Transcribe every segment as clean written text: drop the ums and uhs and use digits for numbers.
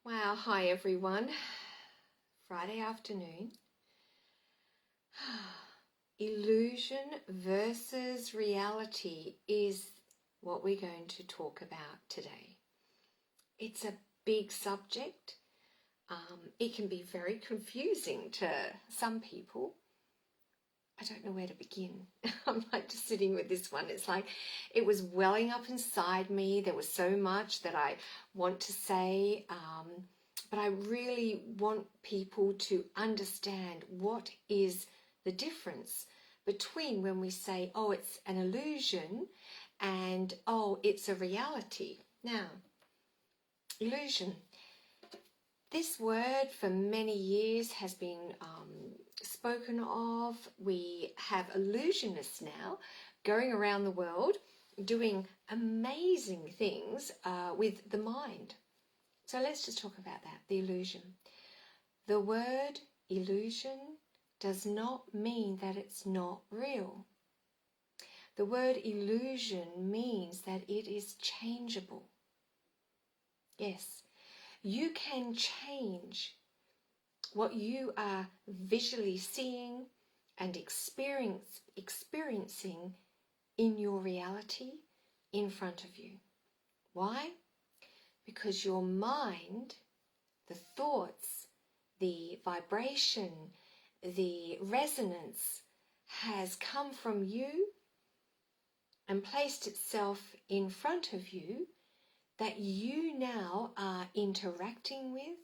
Wow, hi everyone. Friday afternoon. Illusion versus reality is what we're going to talk about today. It's a big subject. It can be very confusing to some people. I don't know where to begin. I'm like just sitting with this one. It's like it was welling up inside me. There was so much that I want to say, but I really want people to understand what is the difference between when we say, oh, it's an illusion and, oh, it's a reality. Now, illusion. This word for many years has been spoken of. We have illusionists now going around the world doing amazing things with the mind. So let's just talk about that, the illusion. The word illusion does not mean that it's not real. The word illusion means that it is changeable. Yes, you can change what you are visually seeing and experiencing in your reality in front of you. Why? Because your mind, the thoughts, the vibration, the resonance has come from you and placed itself in front of you that you now are interacting with,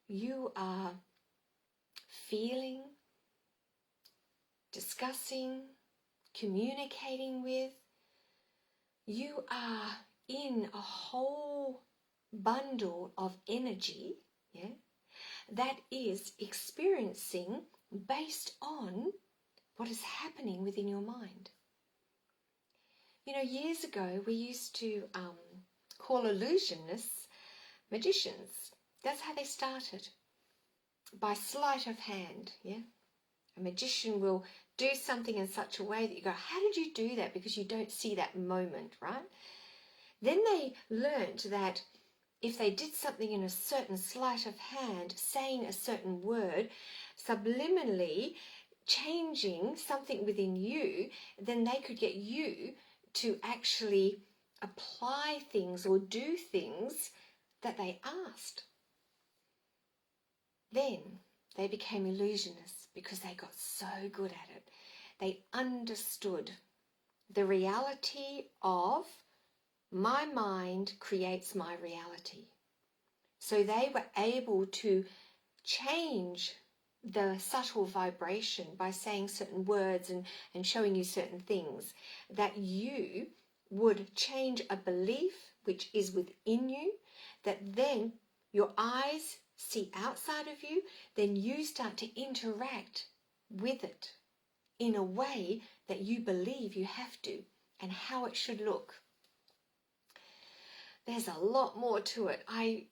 you are feeling, discussing, communicating with. You are in a whole bundle of energy, that is experiencing based on what is happening within your mind. You know, years ago we used to call illusionists magicians. That's how they started. By sleight of hand, A magician will do something in such a way that you go, how did you do that? Because you don't see that moment, right? Then they learnt that if they did something in a certain sleight of hand, saying a certain word, subliminally changing something within you, then they could get you to actually apply things or do things that they asked. Then they became illusionists because they got so good at it. They understood the reality of my mind creates my reality. So they were able to change the subtle vibration by saying certain words and showing you certain things, that you would change a belief which is within you, that then your eyes see outside of you, then you start to interact with it in a way that you believe you have to and how it should look. There's a lot more to it. I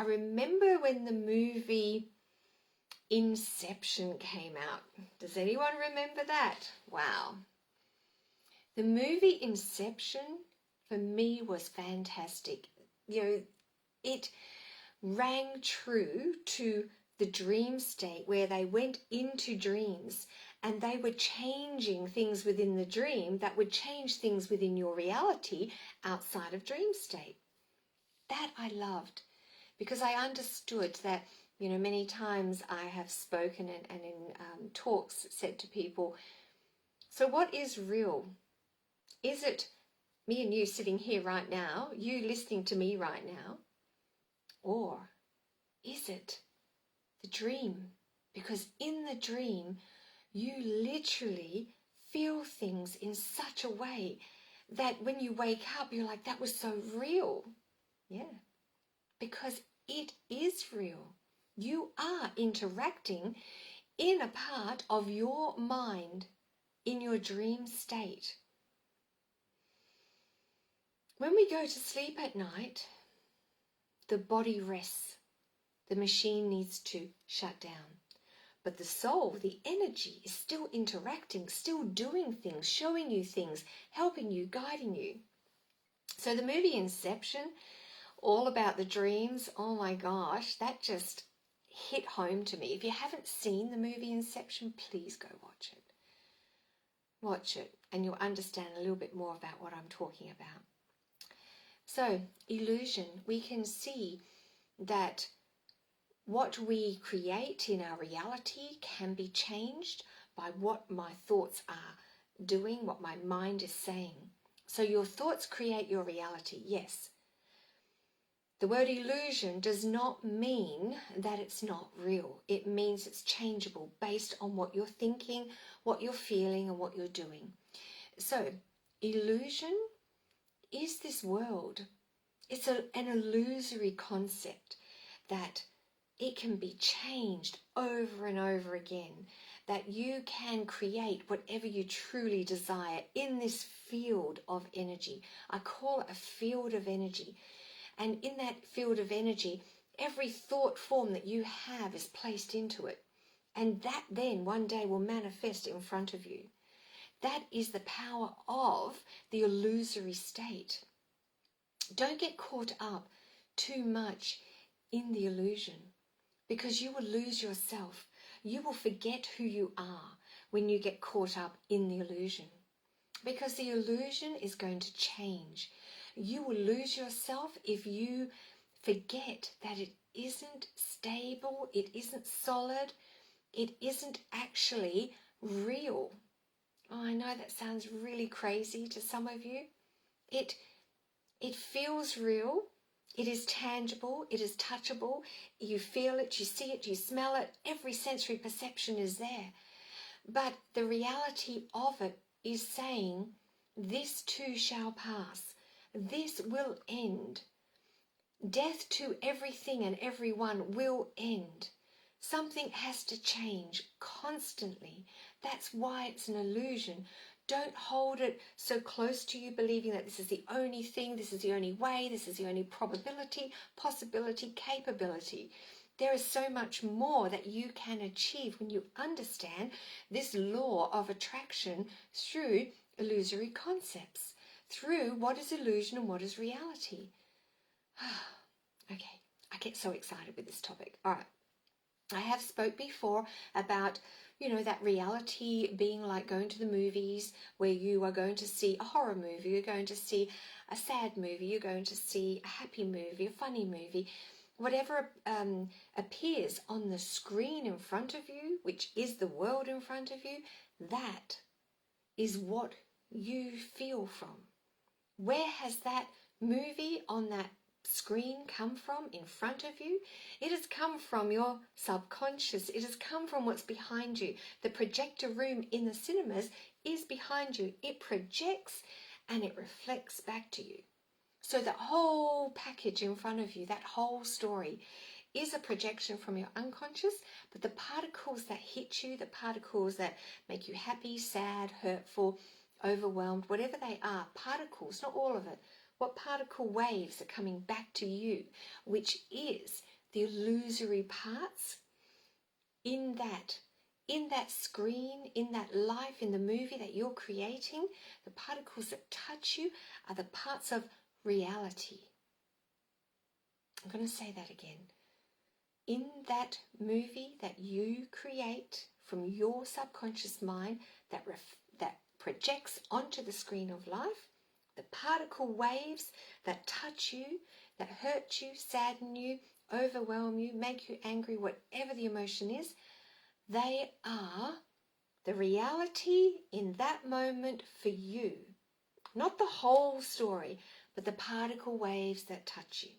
remember when the movie Inception came out. Does anyone remember that? Wow. The movie Inception for me was fantastic. You know, it rang true to the dream state where they went into dreams and they were changing things within the dream that would change things within your reality outside of dream state. That I loved because I understood that, you know, many times I have spoken and in talks said to people, so what is real? Is it me and you sitting here right now, you listening to me right now? Or is it the dream? Because in the dream, you literally feel things in such a way that when you wake up, you're like, that was so real. Yeah, because it is real. You are interacting in a part of your mind in your dream state. When we go to sleep at night, the body rests. The machine needs to shut down. But the soul, the energy, is still interacting, still doing things, showing you things, helping you, guiding you. So the movie Inception All About the Dreams. Oh my gosh, that just hit home to me. If you haven't seen the movie Inception, please go watch it. Watch it and you'll understand a little bit more about what I'm talking about. So, illusion, we can see that what we create in our reality can be changed by what my thoughts are doing, what my mind is saying. So your thoughts create your reality, yes. The word illusion does not mean that it's not real. It means it's changeable based on what you're thinking, what you're feeling, and what you're doing. So, illusion is this world. It's an illusory concept that it can be changed over and over again, that you can create whatever you truly desire in this field of energy. I call it a field of energy. And in that field of energy, every thought form that you have is placed into it. And that then one day will manifest in front of you. That is the power of the illusory state. Don't get caught up too much in the illusion, because you will lose yourself. You will forget who you are when you get caught up in the illusion, because the illusion is going to change. You will lose yourself if you forget that it isn't stable, it isn't solid, it isn't actually real. Oh, I know that sounds really crazy to some of you. It feels real. It is tangible, it is touchable, you feel it, you see it, you smell it, every sensory perception is there. But the reality of it is saying, this too shall pass, this will end. Death to everything and everyone will end. Something has to change constantly. That's why it's an illusion. Don't hold it so close to you, believing that this is the only thing, this is the only way, this is the only probability, possibility, capability. There is so much more that you can achieve when you understand this law of attraction through illusory concepts, through what is illusion and what is reality. Okay, I get so excited with this topic. All right. I have spoke before about, that reality being like going to the movies where you are going to see a horror movie, you're going to see a sad movie, you're going to see a happy movie, a funny movie. Whatever appears on the screen in front of you, which is the world in front of you, that is what you feel from. Where has that movie on that screen come from in front of you? It has come from your subconscious. It has come from what's behind you. The projector room in the cinemas is behind you. It projects and it reflects back to you. So that whole package in front of you, that whole story, is a projection from your unconscious, but the particles that hit you, the particles that make you happy, sad, hurtful, overwhelmed, whatever they are, particles, not all of it, what particle waves are coming back to you, which is the illusory parts in that screen, in that life, in the movie that you're creating. The particles that touch you are the parts of reality. I'm going to say that again. In that movie that you create from your subconscious mind that projects onto the screen of life, the particle waves that touch you, that hurt you, sadden you, overwhelm you, make you angry, whatever the emotion is, they are the reality in that moment for you. Not the whole story, but the particle waves that touch you.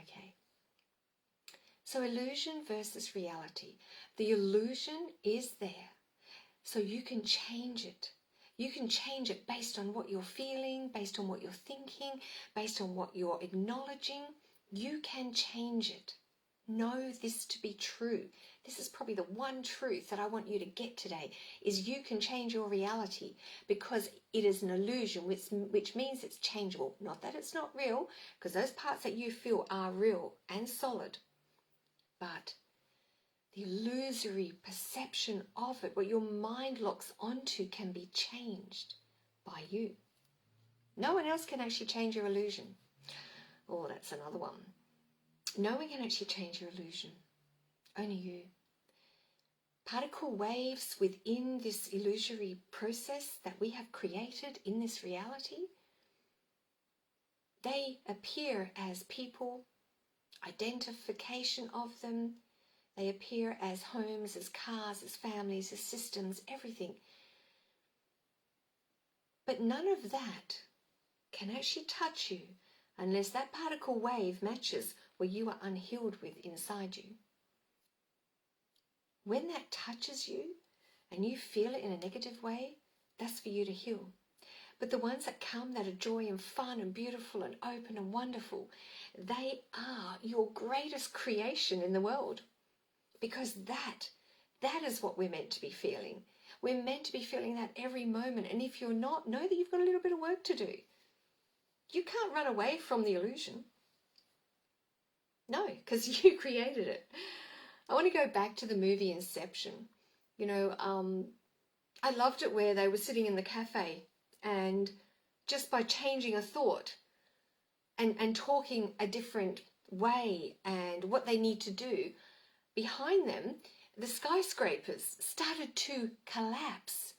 Okay. So illusion versus reality. The illusion is there, so you can change it. You can change it based on what you're feeling, based on what you're thinking, based on what you're acknowledging. You can change it. Know this to be true. This is probably the one truth that I want you to get today, is you can change your reality, because it is an illusion, which means it's changeable. Not that it's not real, because those parts that you feel are real and solid. But the illusory perception of it, what your mind locks onto, can be changed by you. No one else can actually change your illusion. that's another one. No one can actually change your illusion. Only you. Particle waves within this illusory process that we have created in this reality, they appear as people, identification of them. They appear as homes, as cars, as families, as systems, everything. But none of that can actually touch you unless that particle wave matches where you are unhealed with inside you. When that touches you and you feel it in a negative way, that's for you to heal. But the ones that come that are joy and fun and beautiful and open and wonderful, they are your greatest creation in the world. Because that is what we're meant to be feeling. We're meant to be feeling that every moment. And if you're not, know that you've got a little bit of work to do. You can't run away from the illusion. No, because you created it. I want to go back to the movie Inception. You know, I loved it where they were sitting in the cafe and just by changing a thought and talking a different way and what they need to do, behind them, the skyscrapers started to collapse.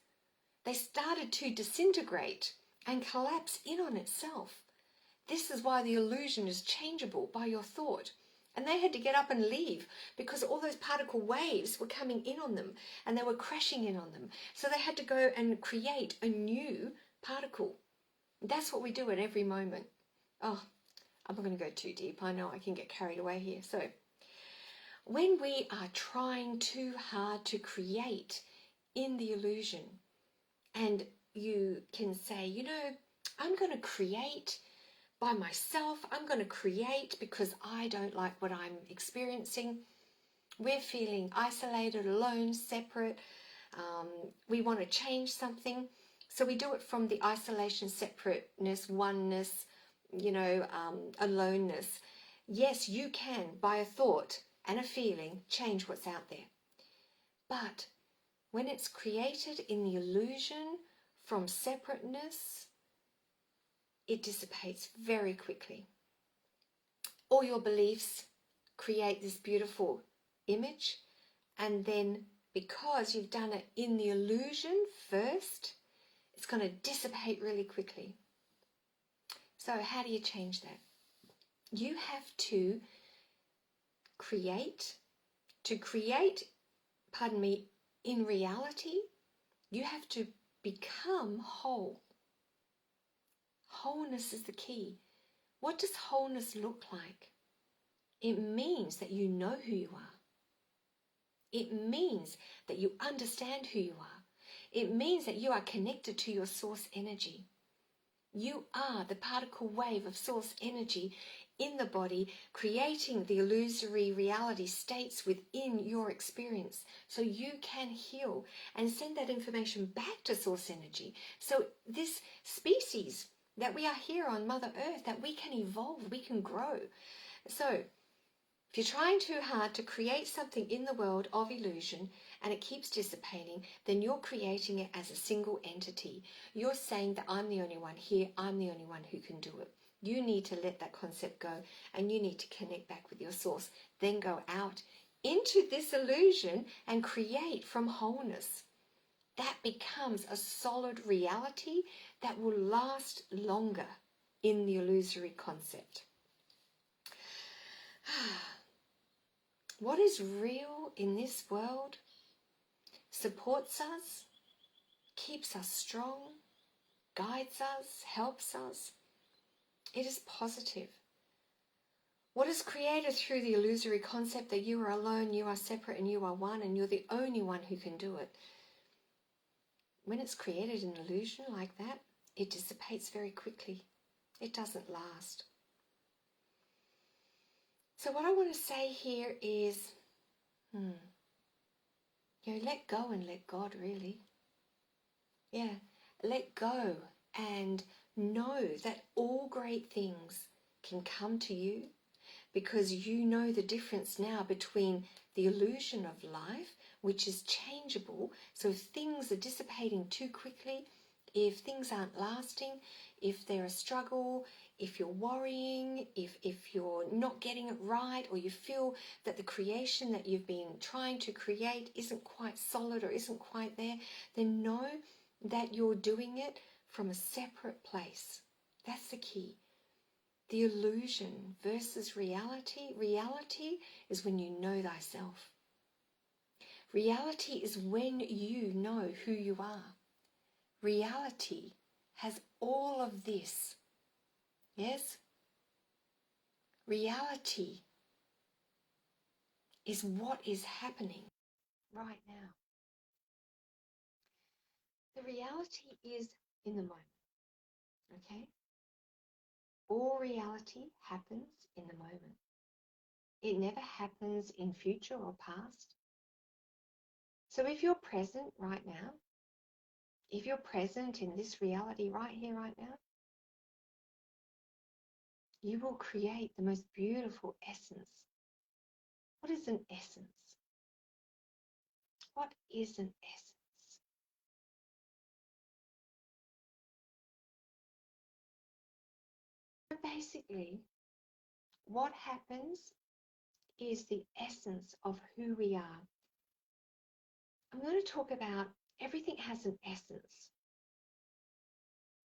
They started to disintegrate and collapse in on itself. This is why the illusion is changeable by your thought. And they had to get up and leave because all those particle waves were coming in on them and they were crashing in on them. So they had to go and create a new particle. That's what we do at every moment. Oh, I'm not going to go too deep. I know I can get carried away here. So when we are trying too hard to create in the illusion, and you can say, you know, I'm going to create by myself, I'm going to create because I don't like what I'm experiencing. We're feeling isolated, alone, separate. We want to change something. So we do it from the isolation, separateness, oneness, aloneness. Yes, you can, by a thought and a feeling, change what's out there. But when it's created in the illusion from separateness, it dissipates very quickly. All your beliefs create this beautiful image, and then because you've done it in the illusion first, it's going to dissipate really quickly. So how do you change that? You have to create, in reality, you have to become whole. Wholeness is the key. What does wholeness look like? It means that you know who you are. It means that you understand who you are. It means that you are connected to your source energy. You are the particle wave of source energy in the body, creating the illusory reality states within your experience so you can heal and send that information back to source energy. So this species that we are here on Mother Earth, that we can evolve, we can grow. So if you're trying too hard to create something in the world of illusion and it keeps dissipating, then you're creating it as a single entity. You're saying that I'm the only one here, I'm the only one who can do it. You need to let that concept go and you need to connect back with your source. Then go out into this illusion and create from wholeness. That becomes a solid reality that will last longer in the illusory concept. What is real in this world supports us, keeps us strong, guides us, helps us. It is positive. What is created through the illusory concept that you are alone, you are separate, and you are one, and you're the only one who can do it. When it's created in illusion like that, it dissipates very quickly. It doesn't last. So what I want to say here is, let go and let God, really. Yeah, let go and know that all great things can come to you because you know the difference now between the illusion of life, which is changeable. So if things are dissipating too quickly, if things aren't lasting, if they're a struggle, if you're worrying, if you're not getting it right, or you feel that the creation that you've been trying to create isn't quite solid or isn't quite there, then know that you're doing it from a separate place. That's the key. The illusion versus reality. Reality is when you know thyself. Reality is when you know who you are. Reality has all of this. Yes? Reality is what is happening right now. The reality is in the moment. Okay? All reality happens in the moment. It never happens in future or past. So if you're present right now, if you're present in this reality right here, right now, you will create the most beautiful essence. What is an essence? What is an essence? Basically, what happens is the essence of who we are. I'm going to talk about everything has an essence,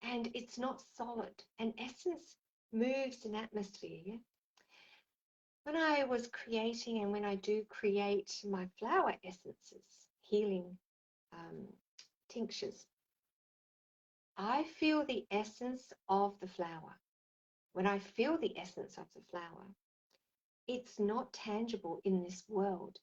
and it's not solid. An essence moves in atmosphere. Yeah? When I was creating, and when I do create my flower essences, healing tinctures, I feel the essence of the flower. When I feel the essence of the flower, it's not tangible in this world.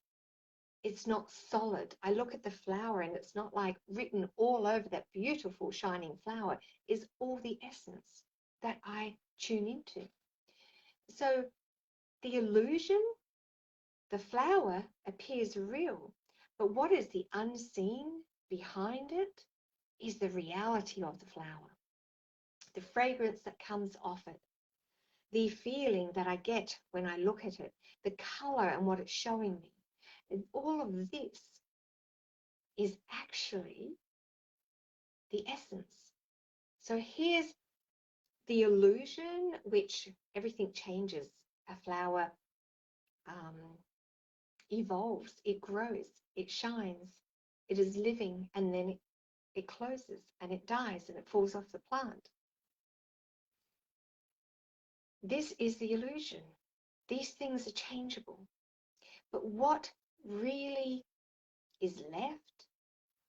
It's not solid. I look at the flower and it's not like written all over that beautiful shining flower. Is all the essence that I tune into. So the illusion, the flower appears real, but what is the unseen behind it is the reality of the flower, the fragrance that comes off it, the feeling that I get when I look at it, the color and what it's showing me. And all of this is actually the essence. So here's the illusion, which everything changes. A flower evolves, it grows, it shines, it is living, and then it closes and it dies and it falls off the plant. This is the illusion. These things are changeable. But what really is left,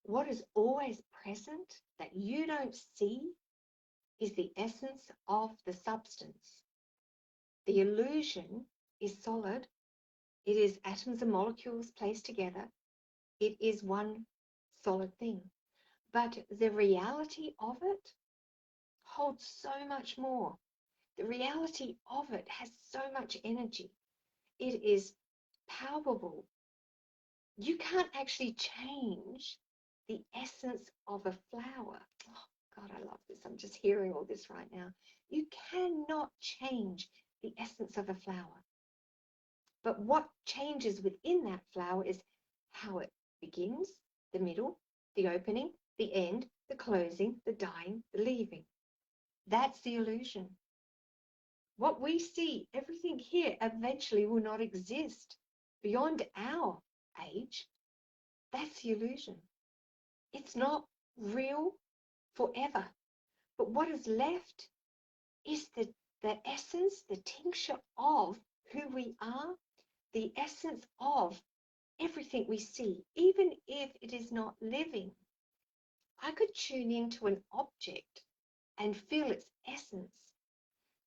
what is always present that you don't see, is the essence of the substance. The illusion is solid. It is atoms and molecules placed together. It is one solid thing. But the reality of it holds so much more. The reality of it has so much energy. It is palpable. You can't actually change the essence of a flower. Oh, God, I love this. I'm just hearing all this right now. You cannot change the essence of a flower. But what changes within that flower is how it begins, the middle, the opening, the end, the closing, the dying, the leaving. That's the illusion. What we see, everything here eventually will not exist beyond our age. That's the illusion. It's not real forever. But what is left is the essence, the tincture of who we are, the essence of everything we see, even if it is not living. I could tune into an object and feel its essence.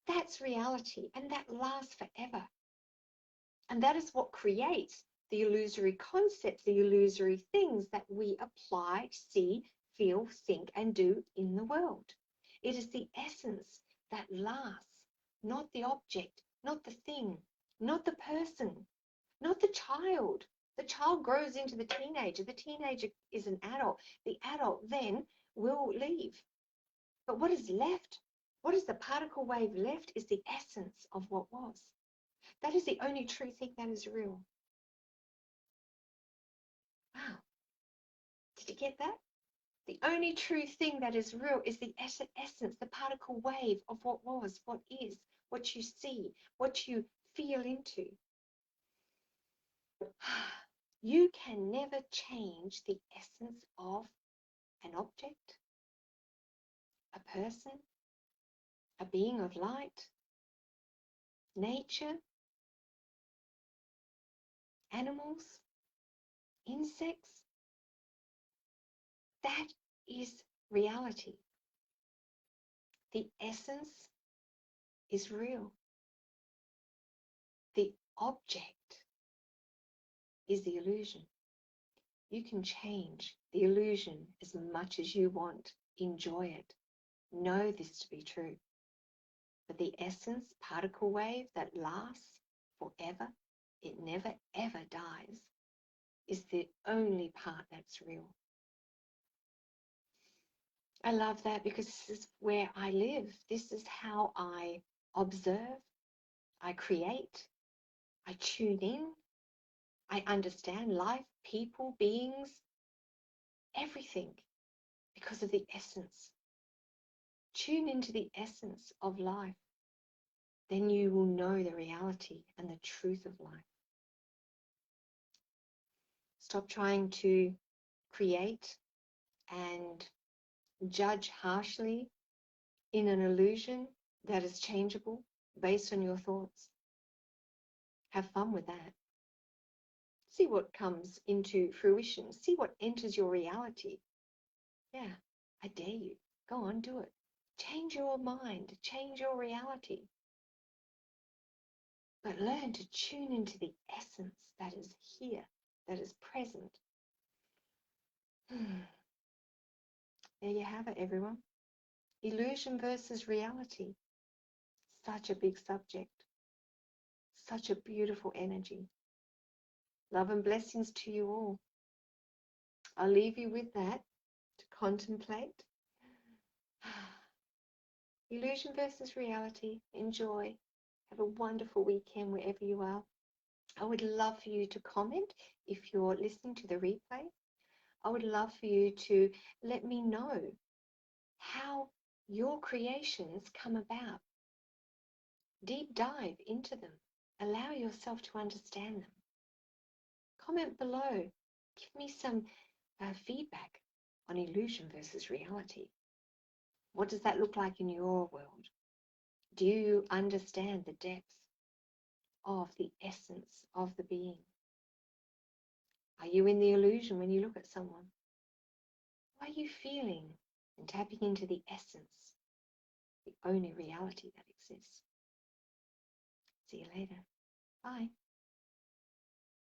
That's reality, and that lasts forever. And that is what creates the illusory concepts, the illusory things that we apply, see, feel, think, and do in the world. It is the essence that lasts, not the object, not the thing, not the person, not the child. The child grows into the teenager. The teenager is an adult. The adult then will leave. But what is left, what is the particle wave left, is the essence of what was. That is the only true thing that is real. Wow. Did you get that? The only true thing that is real is the essence, the particle wave of what was, what is, what you see, what you feel into. You can never change the essence of an object, a person, a being of light, nature, animals, insects. That is reality. The essence is real. The object is the illusion. You can change the illusion as much as you want. Enjoy it. Know this to be true. But the essence, particle wave that lasts forever, it never ever dies, is the only part that's real. I love that because this is where I live. This is how I observe, I create, I tune in, I understand life, people, beings, everything because of the essence. Tune into the essence of life. Then you will know the reality and the truth of life. Stop trying to create and judge harshly in an illusion that is changeable based on your thoughts. Have fun with that. See what comes into fruition. See what enters your reality. Yeah, I dare you. Go on, do it. Change your mind. Change your reality. But learn to tune into the essence that is here, that is present. There you have it, everyone. Illusion versus reality. Such a big subject. Such a beautiful energy. Love and blessings to you all. I'll leave you with that to contemplate. Illusion versus reality. Enjoy. Have a wonderful weekend wherever you are. I would love for you to comment if you're listening to the replay. I would love for you to let me know how your creations come about. Deep dive into them. Allow yourself to understand them. Comment below. Give me some feedback on illusion versus reality. What does that look like in your world? Do you understand the depth of the essence of the being? Are you in the illusion when you look at someone? What are you feeling and tapping into the essence, the only reality that exists? See you later. Bye.